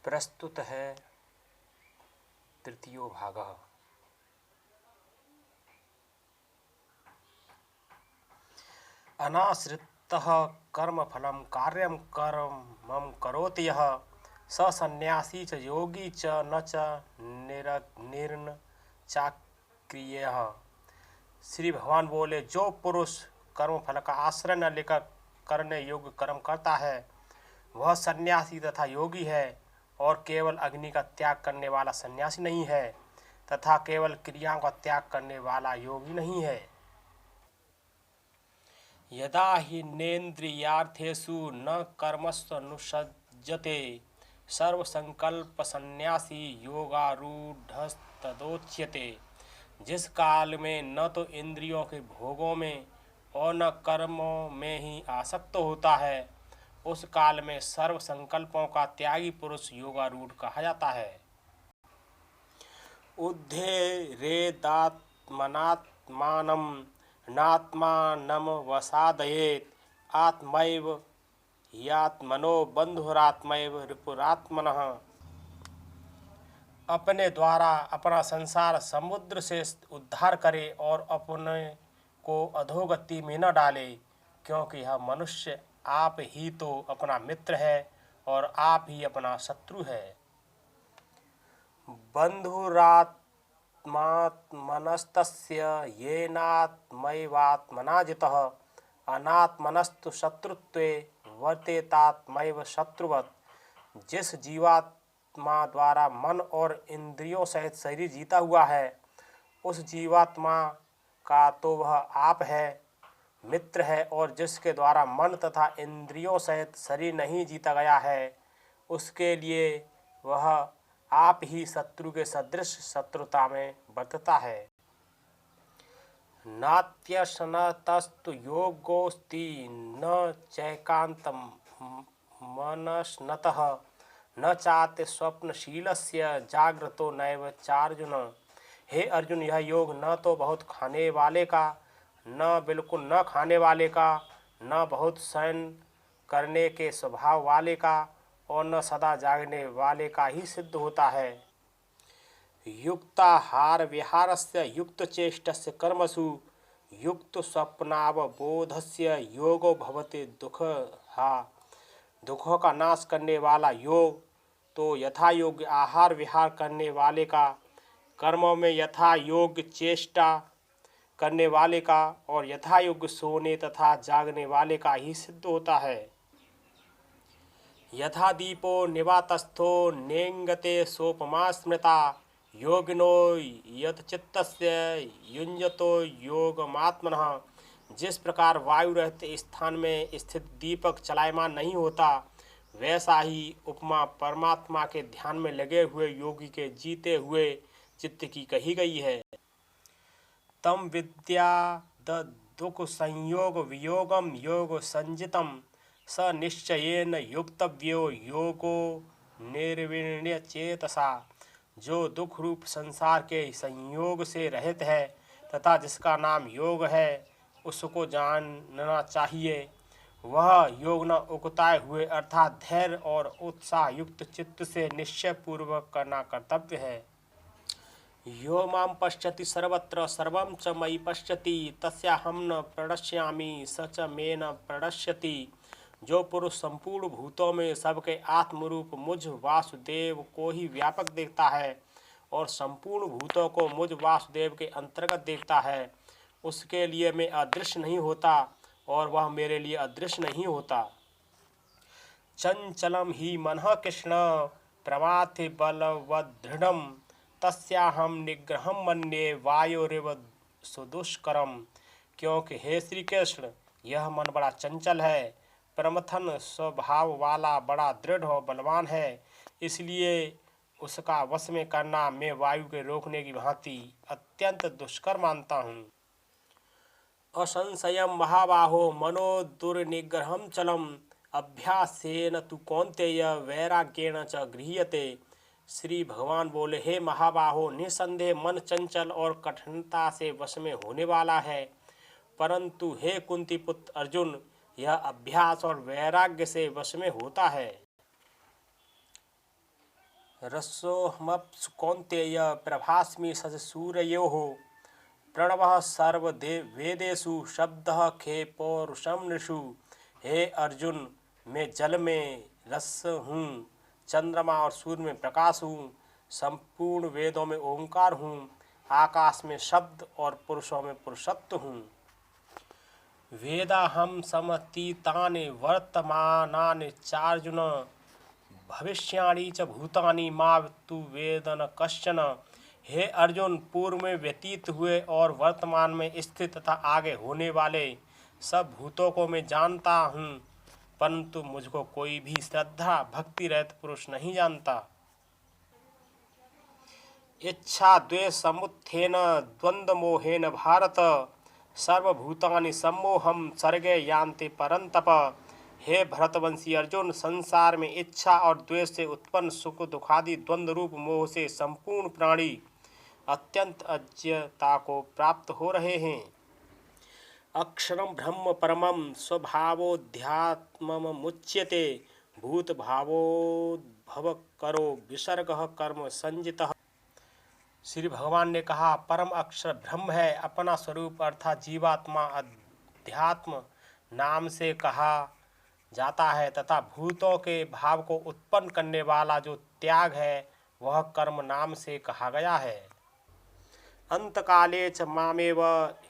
प्रस्तुत है तृतीयो भागः। अनाश्रितः कर्मफलं कार्यं कर्मं करोति यः स सन्न्यासी च योगी च न च निर्न चाक्रियः। श्री भगवान बोले, जो पुरुष कर्मफल का आश्रय न लेकर करने योग्य कर्म करता है वह सन्यासी तथा योगी है, और केवल अग्नि का त्याग करने वाला सन्यासी नहीं है तथा केवल क्रियाओं का त्याग करने वाला योगी नहीं है। यदा हि नेन्द्रियार्थेषु न कर्मस्वनुसज्जते सर्वसंकल्पसन्न्यासी योगारूढ़स्तदोच्यते। जिस काल में न तो इंद्रियों के भोगों में और न कर्मों में ही आसक्त होता है, उस काल में सर्व संकल्पों का त्यागी पुरुष योगारूढ़ कहा जाता है। उद्धेरेदात्मनात्मानं नात्मानमवसादयेत् आत्मैव ह्यात्मनो बन्धुरात्मैव रिपुरात्मनः। अपने द्वारा अपना संसार समुद्र से उद्धार करे और अपने को अधोगति में न डाले, क्योंकि यह मनुष्य आप ही तो अपना मित्र है और आप ही अपना शत्रु है। बन्धुरात्मात्मनस्तस्य येनात्मैवात्मना जितः अनात्मनस्तु शत्रुत्वे वर्तेतात्मैव शत्रुवत्। जिस जीवात्मा द्वारा मन और इंद्रियों सहित शरीर जीता हुआ है, उस जीवात्मा का तो वह आप है, मित्र है, और जिसके द्वारा मन तथा इंद्रियों सहित शरीर नहीं जीता गया है, उसके लिए वह आप ही शत्रु के सदृश शत्रुता में बरतता है। नात्यसनतस्तु योगोस्ति न चैकान्तं मनस्नतः न चाति स्वप्नशीलस्य जाग्रतो नैव चार्जुन। हे अर्जुन, यह योग न तो बहुत खाने वाले का, न बिल्कुल न खाने वाले का, न बहुत शयन करने के स्वभाव वाले का, और न सदा जागने वाले का ही सिद्ध होता है। युक्ताहार विहारस्य युक्तचेष्टस्य कर्मसु युक्त स्वप्नावबोधस्य योगो भवति दुखों का नाश करने वाला योग तो यथा योग्य आहार विहार करने वाले का, कर्मों में यथा योग्य चेष्टा करने वाले का और यथा योग्य सोने तथा जागने वाले का ही सिद्ध होता है। यथा दीपो निवातस्थो नेंगते सोपमा स्मृता योगिनो यतचित्तस्य युञ्जतो योगमात्मनः। जिस प्रकार वायु रहते स्थान में स्थित दीपक चलायमान नहीं होता, वैसा ही उपमा परमात्मा के ध्यान में लगे हुए योगी के जीते हुए चित्त की कही गई है। तम विद्या दुख संयोग वियोगम योग संजितम स निश्चयेन युक्तव्यो योगो निर्विण्य चेतसा। जो दुख रूप संसार के संयोग से रहित है तथा जिसका नाम योग है, उसको जानना चाहिए। वह योग न उकताए हुए अर्थात धैर्य और उत्साह युक्त चित्त से निश्चय पूर्वक करना कर्तव्य है। यो मां पश्यति सर्वत्र सर्वं च मयि पश्यति तस्याहं न प्रणश्यामि स च मे न प्रणश्यति। जो पुरुष संपूर्ण भूतों में सबके आत्मरूप मुझ वासुदेव को ही व्यापक देखता है और संपूर्ण भूतों को मुझ वासुदेव के अंतर्गत देखता है, उसके लिए मैं अदृश्य नहीं होता और वह मेरे लिए अदृश्य नहीं होता। चंचलम ही मनः कृष्ण प्रमाथि बलवदृढ़ तस्याहं निग्रहं मन्ये वायोरिव सुदुष्करम। क्योंकि हे श्री कृष्ण, यह मन बड़ा चंचल है, प्रमथन स्वभाव वाला बड़ा दृढ़ और बलवान है, इसलिए उसका वश में करना मैं वायु के रोकने की भांति अत्यंत दुष्कर मानता हूँ। असंशयम महाबाहो मनो दुर्निग्रहं चलम अभ्यासेन तु कौन्तेय वैराग्येण च गृह्यते। श्री भगवान बोले, हे महाबाहो, निसंदेह मन चंचल और कठिनता से वश में होने वाला है, परंतु हे कुंती पुत्र अर्जुन, यह अभ्यास और वैराग्य से वश में होता है। रसोऽहमप्सु कौन्तेय प्रभास्मि शशसूरयोः प्रणवः सर्ववेदेषु शब्दः खे पौरुषं नृषु। हे अर्जुन, मैं जल में रस हूँ, चंद्रमा और सूर्य में प्रकाश हूँ, संपूर्ण वेदों में ओंकार हूँ, आकाश में शब्द और पुरुषों में पुरुषत्व हूँ। वेदाहं समतीतानि वर्तमानानि चार्जुन, भविष्याणि च भूतानि मावतु वेद न कश्चन। हे अर्जुन, पूर्व में व्यतीत हुए और वर्तमान में स्थित तथा आगे होने वाले सब भूतों को मैं जानता हूँ, परंतु मुझको कोई भी श्रद्धा भक्ति रहित पुरुष नहीं जानता। इच्छा द्वेष समुत्थेन द्वंद्व मोहेन भारत, सर्वभूतानि सम्मोहम सर्गे यान्ति परंतप। हे भरतवंशी अर्जुन, संसार में इच्छा और द्वेष से उत्पन्न सुख दुखादि द्वंद्व रूप मोह से संपूर्ण प्राणी अत्यंत अज्ञता को प्राप्त हो रहे हैं। अक्षरम ब्रह्म परमं स्वभावोध्यात्ममुच्यते, भूत भावोद्भव करो विसर्गः कर्म संजितः। श्री भगवान ने कहा, परम अक्षर ब्रह्म है, अपना स्वरूप अर्थात जीवात्मा अध्यात्म नाम से कहा जाता है, तथा भूतों के भाव को उत्पन्न करने वाला जो त्याग है वह कर्म नाम से कहा गया है। अंतकाले च मामेव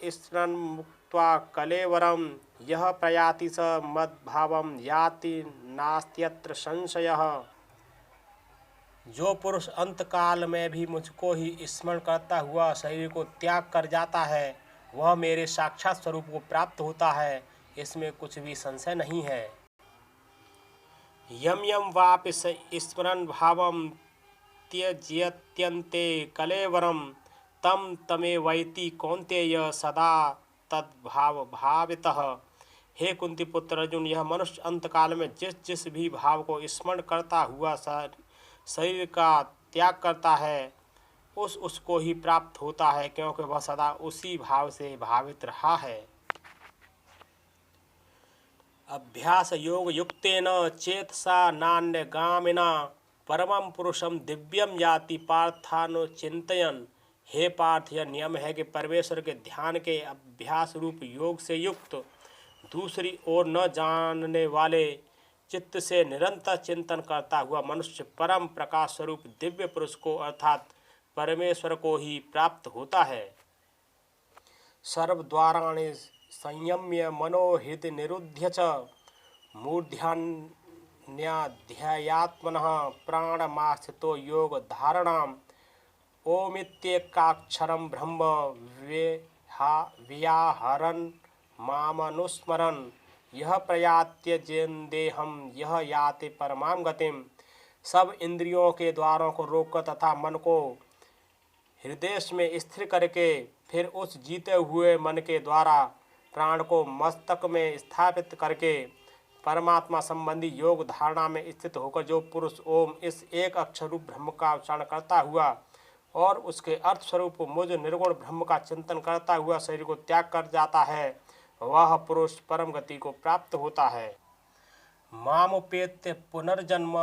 स्मरन् मुक्त्वा कलेवरं, यः प्रयाति स मद्भावं याति नास्त्यत्र संशयः। जो पुरुष अंतकाल में भी मुझको ही स्मरण करता हुआ शरीर को त्याग कर जाता है, वह मेरे साक्षात स्वरूप को प्राप्त होता है, इसमें कुछ भी संशय नहीं है। यम यम वापि स्मरन् भावं त्यज्यत्यन्ते कलेवरं, तम तमेवैति कौन्तेय सदा तद्भाव भावितः। हे कुंती पुत्र अर्जुन, यह मनुष्य अंतकाल में जिस जिस भी भाव को स्मरण करता हुआ शरीर का त्याग करता है, उसको ही प्राप्त होता है, क्योंकि वह सदा उसी भाव से भावित रहा है। अभ्यास योग युक्तेन चेतसा नान्यगामिना, परमं पुरुषम दिव्यम याति पार्थानुचिंतयन्। हे पार्थ, यह नियम है कि परमेश्वर के ध्यान के अभ्यास रूप योग से युक्त दूसरी ओर न जानने वाले चित्त से निरंतर चिंतन करता हुआ मनुष्य परम प्रकाश स्वरूप दिव्य पुरुष को अर्थात परमेश्वर को ही प्राप्त होता है। सर्वद्वाराणि संयम्य मनोहृदि निरुध्य च, मूर्ध्यान्याध्यात्मनः प्राणमास्थितो योग धारणाम्। ओमित्येकाक्षरं ब्रह्म व्याहरन् मामनुस्मरन्, यह प्रयात्य देहम यह याति परमां गतिम। सब इंद्रियों के द्वारों को रोककर तथा मन को हृदय में स्थिर करके फिर उस जीते हुए मन के द्वारा प्राण को मस्तक में स्थापित करके परमात्मा संबंधी योग धारणा में स्थित होकर जो पुरुष ओम इस एक अक्षर रूप ब्रह्म का उच्चारण करता हुआ और उसके अर्थ स्वरूप मुझ निर्गुण ब्रह्म का चिंतन करता हुआ शरीर को त्याग कर जाता है, वह पुरुष परम गति को प्राप्त होता है। मामुपेत्य पुनर्जन्म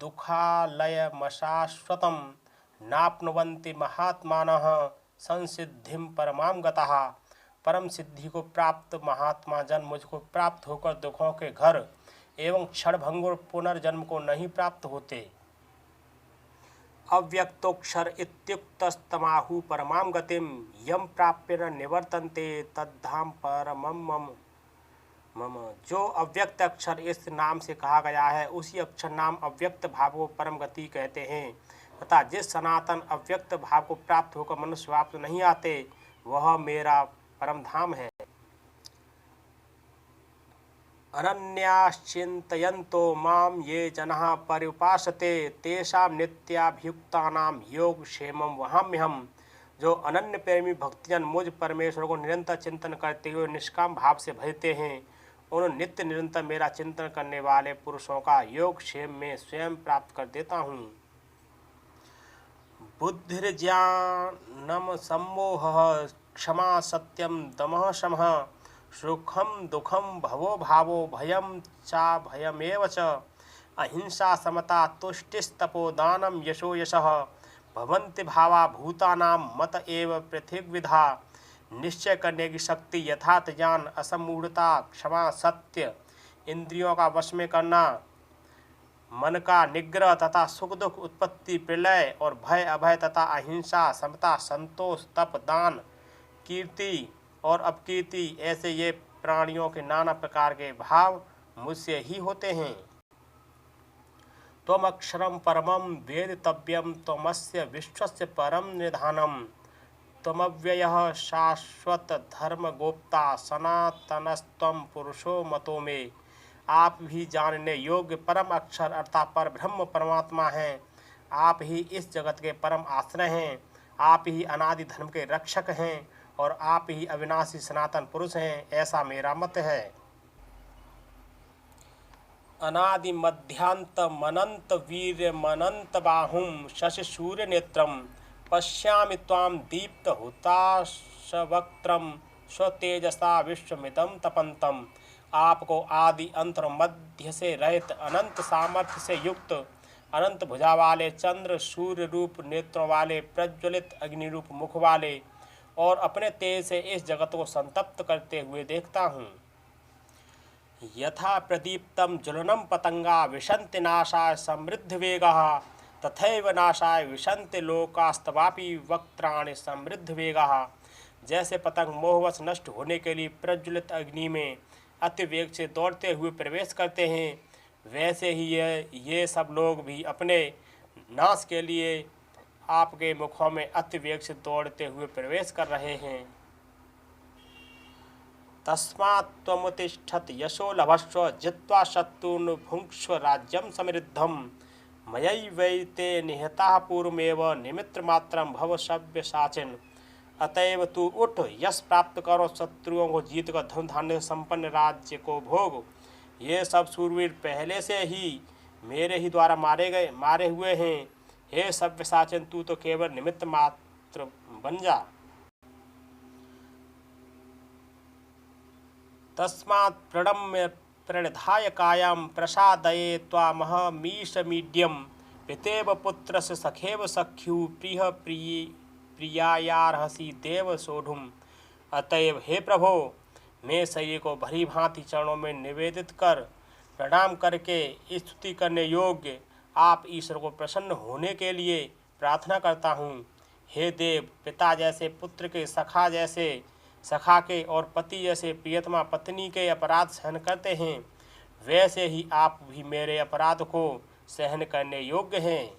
दुःखालयमशाश्वतं, नाप्नुवन्ति महात्मानः संसिद्धिं परमां गतः। परम सिद्धि को प्राप्त महात्मा जन मुझको प्राप्त होकर दुखों के घर एवं क्षणभंगुर पुनर्जन्म को नहीं प्राप्त होते। अव्यक्तोक्षर इत्युक्तस्तमाहु परमां गतिम, यम प्राप्य न निवर्तन्ते तद्धाम परमं मम। जो अव्यक्त अक्षर इस नाम से कहा गया है, उसी अक्षर नाम अव्यक्त भाव को परम गति कहते हैं, तथा जिस सनातन अव्यक्त भाव को प्राप्त होकर मनुष्य वापस नहीं आते, वह मेरा परम धाम है। अनन्याश्चिन्तयन्तो मां ये जनाः पर्युपासते, तेषां नित्याभियुक्तानां योगक्षेमं वहाम्यहम्। जो अनन्य प्रेमी भक्तजन मुझ परमेश्वर को निरंतर चिंतन करते हुए निष्काम भाव से भजते हैं, उन नित्य निरंतर मेरा चिंतन करने वाले पुरुषों का योगक्षेम में स्वयं प्राप्त कर देता हूँ। बुद्धिर्ज्ञानम सम्मोहः क्षमा सत्यम दमः शमः, सुखम दुखम भवो भावो भयम चा भयमेव च। अहिंसा समता तुष्टिस्तपोदानं यशो यशः भवन्ति भावा भूतानां मत एव पृथिविधा। निश्चय करने की शक्ति, यथार्थ ज्ञान, असमूढ़ता, क्षमा, सत्य, इंद्रियों का वश में करना, मन का निग्रह तथा सुख दुख, उत्पत्ति प्रलय और भय अभय तथा अहिंसा, समता, संतोष, तप, दान, कीर्ति और अपकीर्ति, ऐसे ये प्राणियों के नाना प्रकार के भाव मुझसे ही होते हैं। त्वमक्षरं परमं वेदितव्यं त्वमस्य विश्वस्य परम निधानम् त्वमव्ययः शाश्वत धर्मगोप्ता सनातनस्त्वं पुरुषो मतो में। आप भी जानने योग्य परम अक्षर अर्थात पर ब्रह्म परमात्मा हैं। आप ही इस जगत के परम आश्रय हैं। आप ही अनादि धर्म के रक्षक हैं और आप ही अविनाशी सनातन पुरुष हैं, ऐसा मेरा मत है। अनादि मध्यांत मनंत वीर मनंत बाहुम शशि सूर्य नेत्रम पश्यामि त्वां दीप्त हुताशवक्त्रम स्वतेजसा विश्वमिदं तपंतम। आपको आदि अंत और मध्य से रहित, अनंत सामर्थ्य से युक्त, अनंत भुजा वाले, चंद्र सूर्य रूप नेत्रों वाले, प्रज्वलित अग्नि रूप मुख वाले और अपने तेज से इस जगत को संतप्त करते हुए देखता हूँ। यथा प्रदीप्तं ज्वलनं पतंगा विशन्ति नाशाय समृद्ध वेगः तथैव नाशाय विशन्ति लोकास्तवापि वक्त्राणि समृद्ध वेगः। जैसे पतंग मोहवश नष्ट होने के लिए प्रज्वलित अग्नि में अति वेग से दौड़ते हुए प्रवेश करते हैं, वैसे ही ये सब लोग भी अपने नाश के लिए आपके मुखों में अति वेग से दौड़ते हुए प्रवेश कर रहे हैं। तस्मात् त्वमुत्तिष्ठत यशो लभस्व जित्वा शत्रून् भुङ्क्ष्व राज्यं समृद्धं मयैवैते निहताः पूर्वमेव निमित्तमात्रं भव सव्यसाचिन्। अतएव तू उठ, यश प्राप्त करो, शत्रुओं को जीत कर धन धान्य संपन्न राज्य को भोग। ये सब सूरवीर पहले से ही मेरे ही द्वारा मारे हुए हैं। हे सव्यसाचिन, तू तो केवल निमित्त मात्र बन जा। तस्मात् प्रणम्य प्रणिधाय कायं प्रसादये त्वामहमीशमीड्यं पितेव पुत्रस्य सखेव सख्यु प्रिय प्रियायार्हसि देव सोढुम्। अतएव हे प्रभो, मैं शरीर को भली भांति चरणों में निवेदित कर प्रणाम करके स्तुति करने योग्य आप ईश्वर को प्रसन्न होने के लिए प्रार्थना करता हूँ। हे देव, पिता जैसे पुत्र के, सखा जैसे सखा के और पति जैसे प्रियतमा पत्नी के अपराध सहन करते हैं, वैसे ही आप भी मेरे अपराध को सहन करने योग्य हैं।